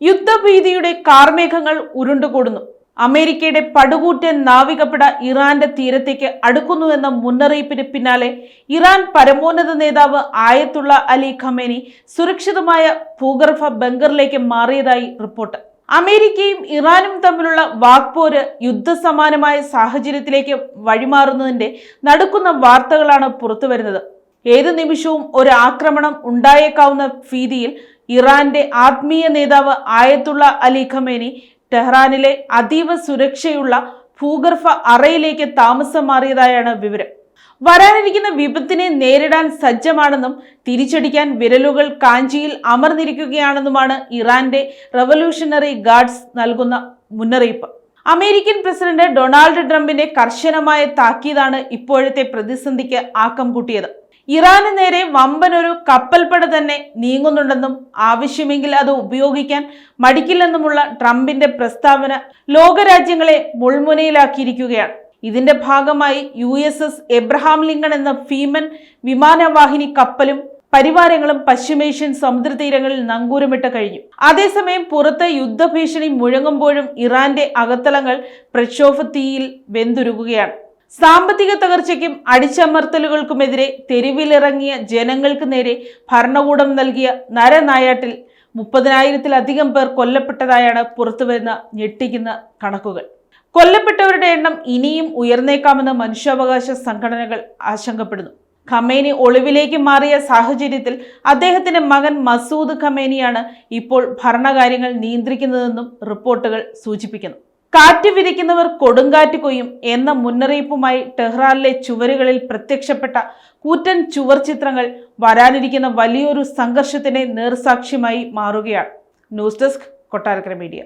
യുദ്ധഭീതിയുടെ കാർമേഘങ്ങൾ ഉരുണ്ടുകൂടുന്നു. അമേരിക്കയുടെ പടുകൂറ്റൻ നാവികപ്പട ഇറാന്റെ തീരത്തേക്ക് അടുക്കുന്നുവെന്ന മുന്നറിയിപ്പിന് പിന്നാലെ ഇറാൻ പരമോന്നത നേതാവ് ആയത്തുള്ള അലി ഖമേനി സുരക്ഷിതമായ ഭൂഗർഭ ബങ്കറിലേക്ക് മാറിയതായി റിപ്പോർട്ട്. അമേരിക്കയും ഇറാനും തമ്മിലുള്ള വാക്പോര് യുദ്ധസമാനമായ സാഹചര്യത്തിലേക്ക് വഴിമാറുന്നതിന്റെ നടുക്കുന്ന വാർത്തകളാണ് പുറത്തുവരുന്നത്. ഏതു നിമിഷവും ഒരു ആക്രമണം ഉണ്ടായേക്കാവുന്ന ഭീതിയിൽ ഇറാന്റെ ആത്മീയ നേതാവ് ആയത്തുള്ള അലി ഖമേനി ടെഹ്റാനിലെ അതീവ സുരക്ഷയുള്ള ഭൂഗർഭ അറയിലേക്ക് താമസം മാറിയതായാണ് വിവരം. വരാനിരിക്കുന്ന വിപത്തിനെ നേരിടാൻ സജ്ജമാണെന്നും തിരിച്ചടിക്കാൻ വിരലുകൾ കാഞ്ചിയിൽ അമർന്നിരിക്കുകയാണെന്നുമാണ് ഇറാന്റെ റവല്യൂഷണറി ഗാർഡ്സ് നൽകുന്ന മുന്നറിയിപ്പ്. അമേരിക്കൻ പ്രസിഡന്റ് ഡൊണാൾഡ് ട്രംപിന്റെ കർശനമായ താക്കീതാണ് ഇപ്പോഴത്തെ പ്രതിസന്ധിക്ക് ആക്കം കൂട്ടിയത്. ഇറാന് നേരെ വമ്പനൊരു കപ്പൽപ്പട തന്നെ നീങ്ങുന്നുണ്ടെന്നും ആവശ്യമെങ്കിൽ അത് ഉപയോഗിക്കാൻ മടിക്കില്ലെന്നുമുള്ള ട്രംപിന്റെ പ്രസ്താവന ലോകരാജ്യങ്ങളെ മുൾമുനയിലാക്കിയിരിക്കുകയാണ്. ഇതിന്റെ ഭാഗമായി USS എബ്രഹാം ലിങ്കൺ എന്ന ഭീമൻ വിമാനവാഹിനി കപ്പലും പരിവാരങ്ങളും പശ്ചിമേഷ്യൻ സമുദ്രതീരങ്ങളിൽ നങ്കൂരമിട്ട് കഴിഞ്ഞു. അതേസമയം പുറത്ത് യുദ്ധഭീഷണി മുഴങ്ങുമ്പോഴും ഇറാന്റെ അകത്തളങ്ങൾ പ്രക്ഷോഭത്തീയിൽ വെന്തുരുകുകയാണ്. സാമ്പത്തിക തകർച്ചയ്ക്കും അടിച്ചമർത്തലുകൾക്കുമെതിരെ തെരുവിലിറങ്ങിയ ജനങ്ങൾക്ക് നേരെ ഭരണകൂടം നൽകിയ നരനായാട്ടിൽ 30,000-ലധികം പേർ കൊല്ലപ്പെട്ടതായാണ് പുറത്തുവരുന്ന ഞെട്ടിക്കുന്ന കണക്കുകൾ. കൊല്ലപ്പെട്ടവരുടെ എണ്ണം ഇനിയും ഉയർന്നേക്കാമെന്ന് മനുഷ്യാവകാശ സംഘടനകൾ ആശങ്കപ്പെടുന്നു. ഖമേനി ഒളിവിലേക്ക് മാറിയ സാഹചര്യത്തിൽ അദ്ദേഹത്തിന്റെ മകൻ മസൂദ് ഖമേനിയാണ് ഇപ്പോൾ ഭരണകാര്യങ്ങൾ നിയന്ത്രിക്കുന്നതെന്നും റിപ്പോർട്ടുകൾ സൂചിപ്പിക്കുന്നു. കാറ്റ് വിതയ്ക്കുന്നവർ കൊടുങ്കാറ്റ് കൊയ്യും എന്ന മുന്നറിയിപ്പുമായി ടെഹ്റാനിലെ ചുവരുകളിൽ പ്രത്യക്ഷപ്പെട്ട കൂറ്റൻ ചുവർ ചിത്രങ്ങൾ വരാനിരിക്കുന്ന വലിയൊരു സംഘർഷത്തിന്റെ നേർസാക്ഷ്യമായി മാറുകയാണ്. News desk, Kottarakkara media.